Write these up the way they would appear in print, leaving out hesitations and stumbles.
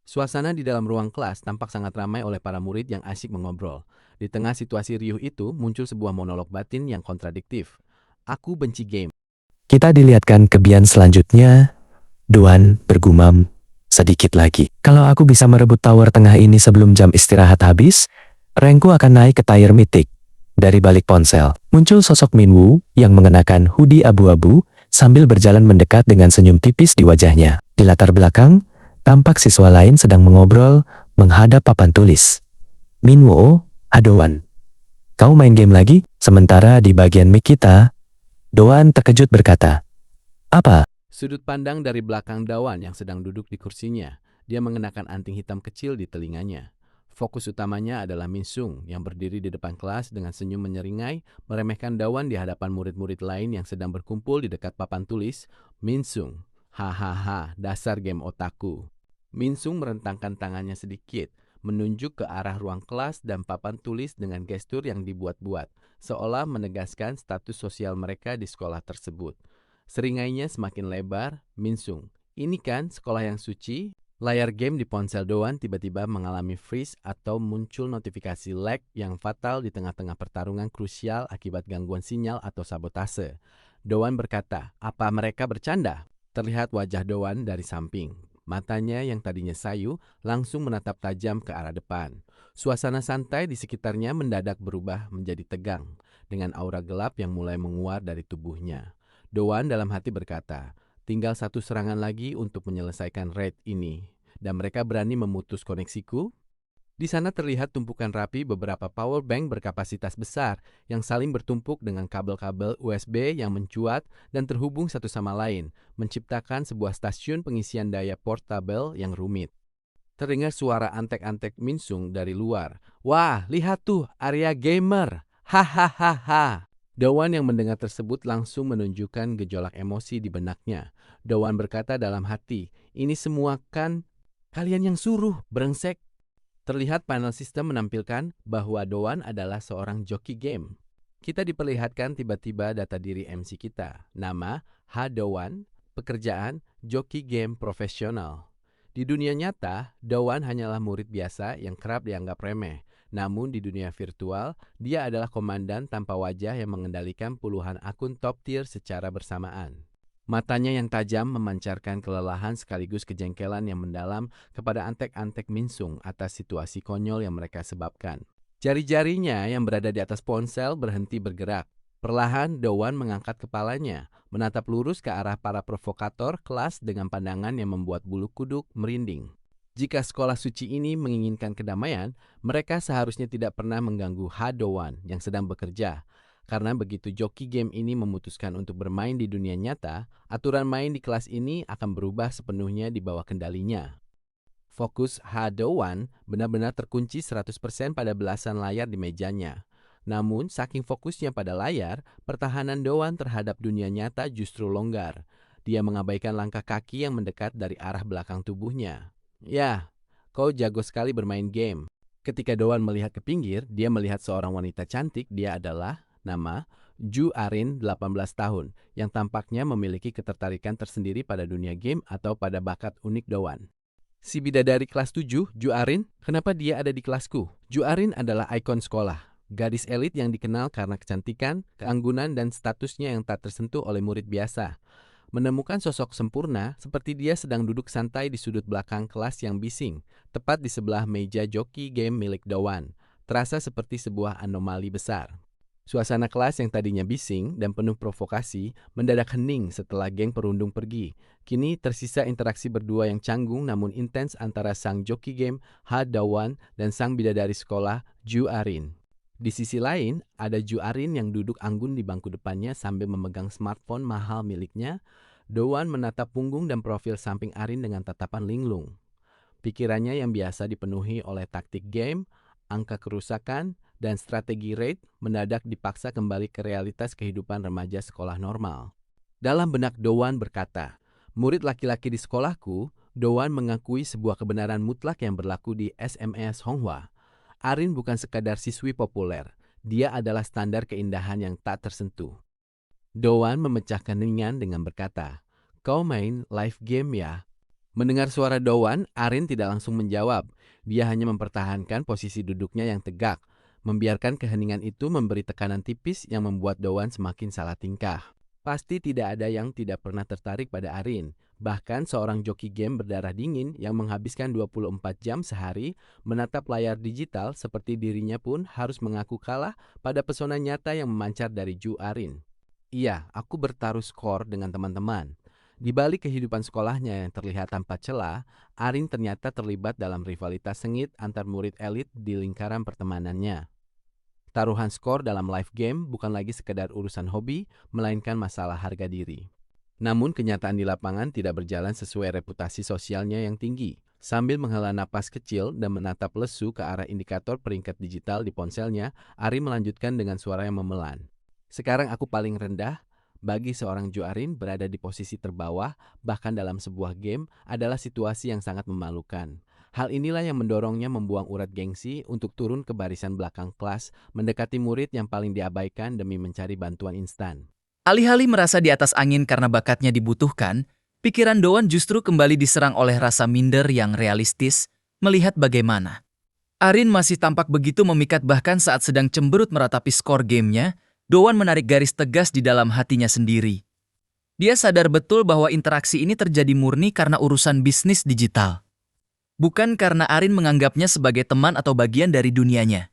Suasana di dalam ruang kelas tampak sangat ramai oleh para murid yang asyik mengobrol. Di tengah situasi riuh itu, muncul sebuah monolog batin yang kontradiktif. Aku benci game. Kita dilihatkan ke Bian selanjutnya. Duan bergumam sedikit lagi. Kalau aku bisa merebut tower tengah ini sebelum jam istirahat habis, rankku akan naik ke tier mythic. Dari balik ponsel, muncul sosok Minwoo yang mengenakan hoodie abu-abu sambil berjalan mendekat dengan senyum tipis di wajahnya. Di latar belakang, tampak siswa lain sedang mengobrol menghadap papan tulis. Minwoo, Adoan, kau main game lagi? Sementara di bagian mic kita, Doan terkejut berkata, apa? Sudut pandang dari belakang Dawan yang sedang duduk di kursinya. Dia mengenakan anting hitam kecil di telinganya. Fokus utamanya adalah Min Sung yang berdiri di depan kelas dengan senyum menyeringai, meremehkan Dawan di hadapan murid-murid lain yang sedang berkumpul di dekat papan tulis. Min Sung, hahaha, dasar game otaku. Min Sung merentangkan tangannya sedikit, menunjuk ke arah ruang kelas dan papan tulis dengan gestur yang dibuat-buat, seolah menegaskan status sosial mereka di sekolah tersebut. Seringainya semakin lebar. Min Sung, ini kan sekolah yang suci? Layar game di ponsel Doan tiba-tiba mengalami freeze atau muncul notifikasi lag yang fatal di tengah-tengah pertarungan krusial akibat gangguan sinyal atau sabotase. Doan berkata, apa mereka bercanda? Terlihat wajah Doan dari samping. Matanya yang tadinya sayu langsung menatap tajam ke arah depan. Suasana santai di sekitarnya mendadak berubah menjadi tegang, dengan aura gelap yang mulai menguar dari tubuhnya. Doan dalam hati berkata, tinggal satu serangan lagi untuk menyelesaikan raid ini. Dan mereka berani memutus koneksiku? Di sana terlihat tumpukan rapi beberapa power bank berkapasitas besar yang saling bertumpuk dengan kabel-kabel USB yang mencuat dan terhubung satu sama lain, menciptakan sebuah stasiun pengisian daya portable yang rumit. Terdengar suara antek-antek Min Sung dari luar. Wah, lihat tuh, area gamer. Hahaha. Dawan yang mendengar tersebut langsung menunjukkan gejolak emosi di benaknya. Dawan berkata dalam hati, ini semua kan kalian yang suruh, brengsek. Terlihat panel sistem menampilkan bahwa Doan adalah seorang joki game. Kita diperlihatkan tiba-tiba data diri MC kita. Nama, Ha Doan, pekerjaan, joki game profesional. Di dunia nyata, Doan hanyalah murid biasa yang kerap dianggap remeh. Namun di dunia virtual, dia adalah komandan tanpa wajah yang mengendalikan puluhan akun top tier secara bersamaan. Matanya yang tajam memancarkan kelelahan sekaligus kejengkelan yang mendalam kepada antek-antek Min Sung atas situasi konyol yang mereka sebabkan. Jari-jarinya yang berada di atas ponsel berhenti bergerak. Perlahan Doan mengangkat kepalanya, menatap lurus ke arah para provokator kelas dengan pandangan yang membuat bulu kuduk merinding. Jika sekolah suci ini menginginkan kedamaian, mereka seharusnya tidak pernah mengganggu Ha Doan yang sedang bekerja. Karena begitu joki game ini memutuskan untuk bermain di dunia nyata, aturan main di kelas ini akan berubah sepenuhnya di bawah kendalinya. Fokus Ha Doan benar-benar terkunci 100% pada belasan layar di mejanya. Namun, saking fokusnya pada layar, pertahanan Doan terhadap dunia nyata justru longgar. Dia mengabaikan langkah kaki yang mendekat dari arah belakang tubuhnya. Ya, kau jago sekali bermain game. Ketika Doan melihat ke pinggir, dia melihat seorang wanita cantik. Dia adalah nama Ju Arin, 18 tahun, yang tampaknya memiliki ketertarikan tersendiri pada dunia game atau pada bakat unik Doan. Si bidadari kelas 7, Ju Arin, kenapa dia ada di kelasku? Ju Arin adalah ikon sekolah, gadis elit yang dikenal karena kecantikan, keanggunan, dan statusnya yang tak tersentuh oleh murid biasa. Menemukan sosok sempurna seperti dia sedang duduk santai di sudut belakang kelas yang bising, tepat di sebelah meja joki game milik Doan, terasa seperti sebuah anomali besar. Suasana kelas yang tadinya bising dan penuh provokasi mendadak hening setelah geng perundung pergi. Kini tersisa interaksi berdua yang canggung namun intens antara sang joki game Ha Dawan dan sang bidadari sekolah Ju Arin. Di sisi lain, ada Ju Arin yang duduk anggun di bangku depannya sambil memegang smartphone mahal miliknya. Doan menatap punggung dan profil samping Arin dengan tatapan linglung. Pikirannya yang biasa dipenuhi oleh taktik game, angka kerusakan, dan strategi raid mendadak dipaksa kembali ke realitas kehidupan remaja sekolah normal. Dalam benak Doan berkata, murid laki-laki di sekolahku, Doan mengakui sebuah kebenaran mutlak yang berlaku di SMS Honghua. Arin bukan sekadar siswi populer, dia adalah standar keindahan yang tak tersentuh. Doan memecahkan keheningan dengan berkata, kau main live game ya? Mendengar suara Dowan, Arin tidak langsung menjawab. Dia hanya mempertahankan posisi duduknya yang tegak. Membiarkan keheningan itu memberi tekanan tipis yang membuat Dowan semakin salah tingkah. Pasti tidak ada yang tidak pernah tertarik pada Arin. Bahkan seorang joki game berdarah dingin yang menghabiskan 24 jam sehari menatap layar digital seperti dirinya pun harus mengaku kalah pada pesona nyata yang memancar dari Ju Arin. Iya, aku bertaruh skor dengan teman-teman. Di balik kehidupan sekolahnya yang terlihat tanpa celah, Arin ternyata terlibat dalam rivalitas sengit antar murid elit di lingkaran pertemanannya. Taruhan skor dalam live game bukan lagi sekedar urusan hobi, melainkan masalah harga diri. Namun kenyataan di lapangan tidak berjalan sesuai reputasi sosialnya yang tinggi. Sambil menghela napas kecil dan menatap lesu ke arah indikator peringkat digital di ponselnya, Arin melanjutkan dengan suara yang memelan. Sekarang aku paling rendah. Bagi seorang Ju Arin, berada di posisi terbawah, bahkan dalam sebuah game, adalah situasi yang sangat memalukan. Hal inilah yang mendorongnya membuang urat gengsi untuk turun ke barisan belakang kelas, mendekati murid yang paling diabaikan demi mencari bantuan instan. Alih-alih merasa di atas angin karena bakatnya dibutuhkan, pikiran Dowan justru kembali diserang oleh rasa minder yang realistis, melihat bagaimana Arin masih tampak begitu memikat bahkan saat sedang cemberut meratapi skor gamenya. Dowan menarik garis tegas di dalam hatinya sendiri. Dia sadar betul bahwa interaksi ini terjadi murni karena urusan bisnis digital. Bukan karena Arin menganggapnya sebagai teman atau bagian dari dunianya.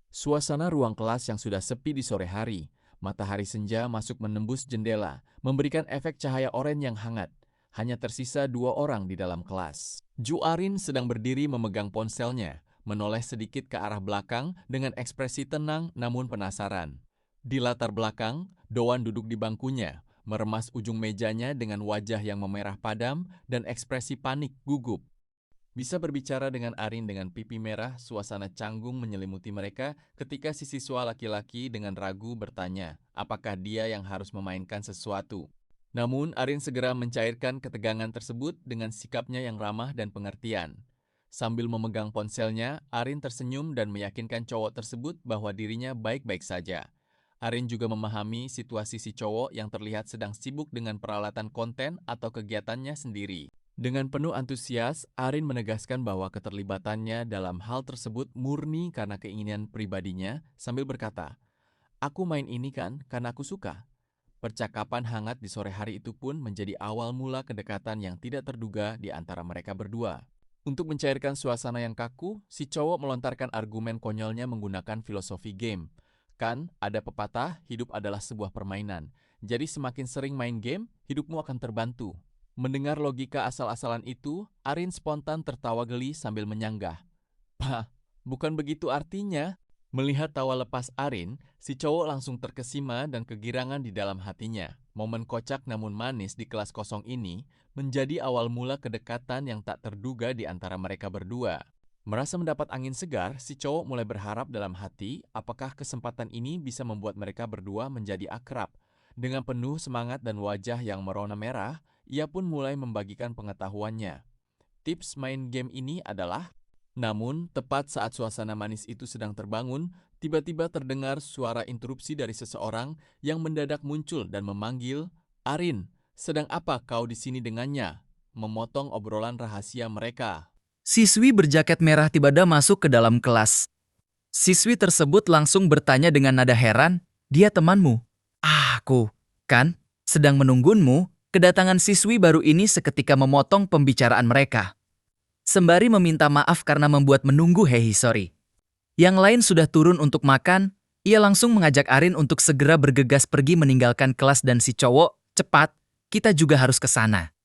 Suasana ruang kelas yang sudah sepi di sore hari. Matahari senja masuk menembus jendela, memberikan efek cahaya oranye yang hangat. Hanya tersisa 2 orang di dalam kelas. Ju Arin sedang berdiri memegang ponselnya, menoleh sedikit ke arah belakang dengan ekspresi tenang namun penasaran. Di latar belakang, Dowan duduk di bangkunya, meremas ujung mejanya dengan wajah yang memerah padam dan ekspresi panik gugup. Bisa berbicara dengan Arin dengan pipi merah, suasana canggung menyelimuti mereka ketika si siswa laki-laki dengan ragu bertanya, apakah dia yang harus memainkan sesuatu. Namun, Arin segera mencairkan ketegangan tersebut dengan sikapnya yang ramah dan pengertian. Sambil memegang ponselnya, Arin tersenyum dan meyakinkan cowok tersebut bahwa dirinya baik-baik saja. Arin juga memahami situasi si cowok yang terlihat sedang sibuk dengan peralatan konten atau kegiatannya sendiri. Dengan penuh antusias, Arin menegaskan bahwa keterlibatannya dalam hal tersebut murni karena keinginan pribadinya sambil berkata, "Aku main ini kan karena aku suka." Percakapan hangat di sore hari itu pun menjadi awal mula kedekatan yang tidak terduga di antara mereka berdua. Untuk mencairkan suasana yang kaku, si cowok melontarkan argumen konyolnya menggunakan filosofi game. Kan, ada pepatah, hidup adalah sebuah permainan. Jadi semakin sering main game, hidupmu akan terbantu. Mendengar logika asal-asalan itu, Arin spontan tertawa geli sambil menyanggah. "Pah, bukan begitu artinya." Melihat tawa lepas Arin, si cowok langsung terkesima dan kegirangan di dalam hatinya. Momen kocak namun manis di kelas kosong ini menjadi awal mula kedekatan yang tak terduga di antara mereka berdua. Merasa mendapat angin segar, si cowok mulai berharap dalam hati apakah kesempatan ini bisa membuat mereka berdua menjadi akrab. Dengan penuh semangat dan wajah yang merona merah, ia pun mulai membagikan pengetahuannya. Tips main game ini adalah, namun tepat saat suasana manis itu sedang terbangun, tiba-tiba terdengar suara interupsi dari seseorang yang mendadak muncul dan memanggil, "Arin, sedang apa kau di sini dengannya?" Memotong obrolan rahasia mereka. Siswi berjaket merah tiba-tiba masuk ke dalam kelas. Siswi tersebut langsung bertanya dengan nada heran, "Dia temanmu?" "Ah, aku, kan, sedang menunggunmu." Kedatangan siswi baru ini seketika memotong pembicaraan mereka. Sembari meminta maaf karena membuat menunggu, sorry. Yang lain sudah turun untuk makan, ia langsung mengajak Arin untuk segera bergegas pergi meninggalkan kelas dan si cowok, "Cepat, kita juga harus ke sana."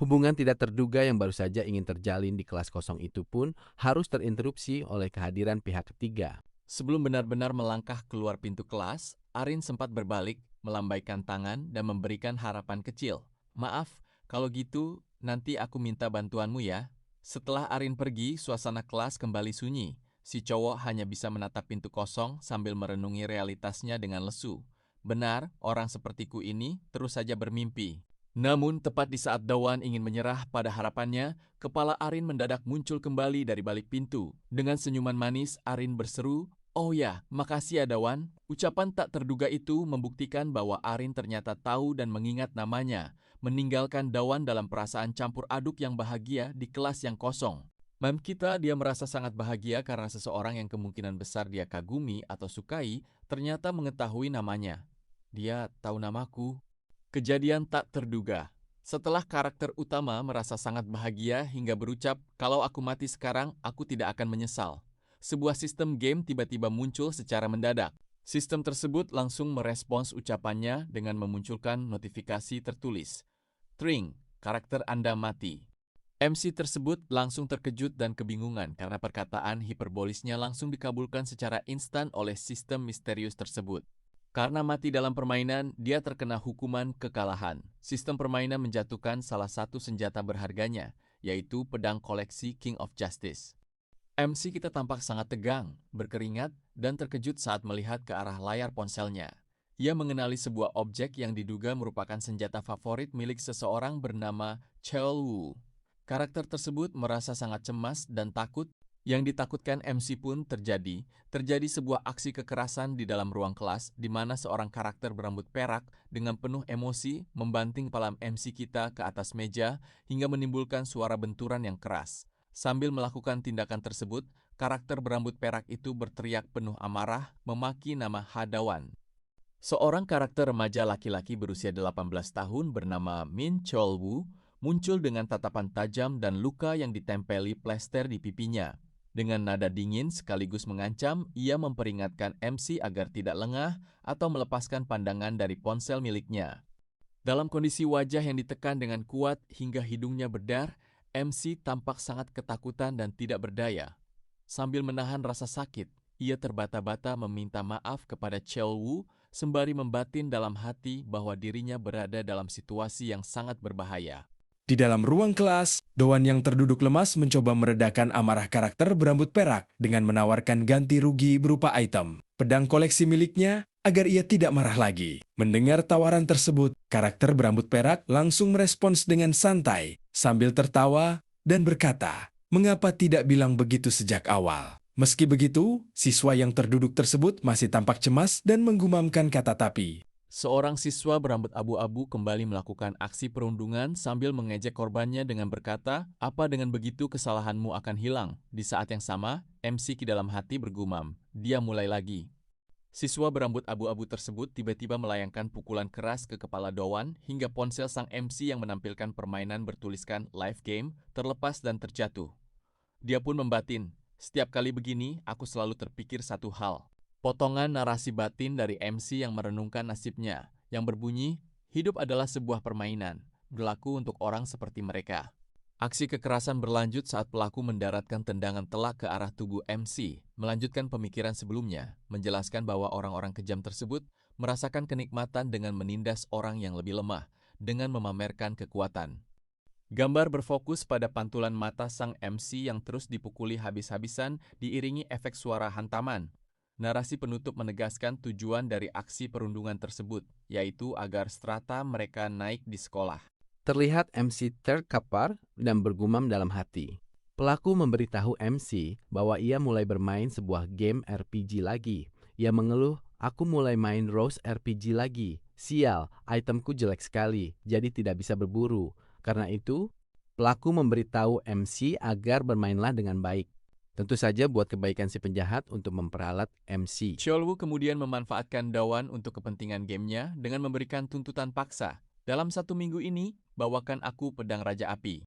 Hubungan tidak terduga yang baru saja ingin terjalin di kelas kosong itu pun harus terinterupsi oleh kehadiran pihak ketiga. Sebelum benar-benar melangkah keluar pintu kelas, Arin sempat berbalik, melambaikan tangan dan memberikan harapan kecil. "Maaf, kalau gitu nanti aku minta bantuanmu ya." Setelah Arin pergi, suasana kelas kembali sunyi. Si cowok hanya bisa menatap pintu kosong sambil merenungi realitasnya dengan lesu. Benar, orang sepertiku ini terus saja bermimpi. Namun tepat di saat Dowan ingin menyerah pada harapannya, kepala Arin mendadak muncul kembali dari balik pintu. Dengan senyuman manis, Arin berseru, Oh ya, makasih ya Dawan. Ucapan tak terduga itu membuktikan bahwa Arin ternyata tahu dan mengingat namanya, meninggalkan Dawan dalam perasaan campur aduk yang bahagia di kelas yang kosong. Mem kita dia merasa sangat bahagia karena seseorang yang kemungkinan besar dia kagumi atau sukai ternyata mengetahui namanya. Dia tahu namaku. Kejadian tak terduga. Setelah karakter utama merasa sangat bahagia hingga berucap, "Kalau aku mati sekarang, aku tidak akan menyesal." Sebuah sistem game tiba-tiba muncul secara mendadak. Sistem tersebut langsung merespons ucapannya dengan memunculkan notifikasi tertulis, "Tring, karakter Anda mati." MC tersebut langsung terkejut dan kebingungan karena perkataan hiperbolisnya langsung dikabulkan secara instan oleh sistem misterius tersebut. Karena mati dalam permainan, dia terkena hukuman kekalahan. Sistem permainan menjatuhkan salah satu senjata berharganya, yaitu pedang koleksi King of Justice. MC kita tampak sangat tegang, berkeringat, dan terkejut saat melihat ke arah layar ponselnya. Ia mengenali sebuah objek yang diduga merupakan senjata favorit milik seseorang bernama Cheol Woo. Karakter tersebut merasa sangat cemas dan takut. Yang ditakutkan MC pun terjadi. Terjadi sebuah aksi kekerasan di dalam ruang kelas di mana seorang karakter berambut perak dengan penuh emosi membanting kepala MC kita ke atas meja hingga menimbulkan suara benturan yang keras. Sambil melakukan tindakan tersebut, karakter berambut perak itu berteriak penuh amarah memaki nama Hadawan. Seorang karakter remaja laki-laki berusia 18 tahun bernama Min Cheol Woo muncul dengan tatapan tajam dan luka yang ditempeli plester di pipinya. Dengan nada dingin sekaligus mengancam, ia memperingatkan MC agar tidak lengah atau melepaskan pandangan dari ponsel miliknya. Dalam kondisi wajah yang ditekan dengan kuat hingga hidungnya berdar, MC tampak sangat ketakutan dan tidak berdaya. Sambil menahan rasa sakit, ia terbata-bata meminta maaf kepada Cheol Woo sembari membatin dalam hati bahwa dirinya berada dalam situasi yang sangat berbahaya. Di dalam ruang kelas, Doan yang terduduk lemas mencoba meredakan amarah karakter berambut perak dengan menawarkan ganti rugi berupa item, pedang koleksi miliknya, agar ia tidak marah lagi. Mendengar tawaran tersebut, karakter berambut perak langsung merespons dengan santai, sambil tertawa dan berkata, "Mengapa tidak bilang begitu sejak awal?" Meski begitu, siswa yang terduduk tersebut masih tampak cemas dan menggumamkan kata tapi. Seorang siswa berambut abu-abu kembali melakukan aksi perundungan sambil mengejek korbannya dengan berkata, "Apa dengan begitu kesalahanmu akan hilang?" Di saat yang sama, MC di dalam hati bergumam, "Dia mulai lagi." Siswa berambut abu-abu tersebut tiba-tiba melayangkan pukulan keras ke kepala Doan hingga ponsel sang MC yang menampilkan permainan bertuliskan live game terlepas dan terjatuh. Dia pun membatin, "Setiap kali begini, aku selalu terpikir satu hal." Potongan narasi batin dari MC yang merenungkan nasibnya, yang berbunyi, "Hidup adalah sebuah permainan, berlaku untuk orang seperti mereka." Aksi kekerasan berlanjut saat pelaku mendaratkan tendangan telak ke arah tubuh MC, melanjutkan pemikiran sebelumnya, menjelaskan bahwa orang-orang kejam tersebut merasakan kenikmatan dengan menindas orang yang lebih lemah, dengan memamerkan kekuatan. Gambar berfokus pada pantulan mata sang MC yang terus dipukuli habis-habisan diiringi efek suara hantaman. Narasi penutup menegaskan tujuan dari aksi perundungan tersebut, yaitu agar strata mereka naik di sekolah. Terlihat MC terkapar dan bergumam dalam hati. Pelaku memberitahu MC bahwa ia mulai bermain sebuah game RPG lagi. Ia mengeluh, "Aku mulai main Rose RPG lagi. Sial, itemku jelek sekali, jadi tidak bisa berburu." Karena itu, pelaku memberitahu MC agar bermainlah dengan baik. Tentu saja buat kebaikan si penjahat untuk memperalat MC. Cheol Woo kemudian memanfaatkan Dawan untuk kepentingan gamenya dengan memberikan tuntutan paksa. "Dalam 1 minggu ini, bawakan aku pedang Raja Api."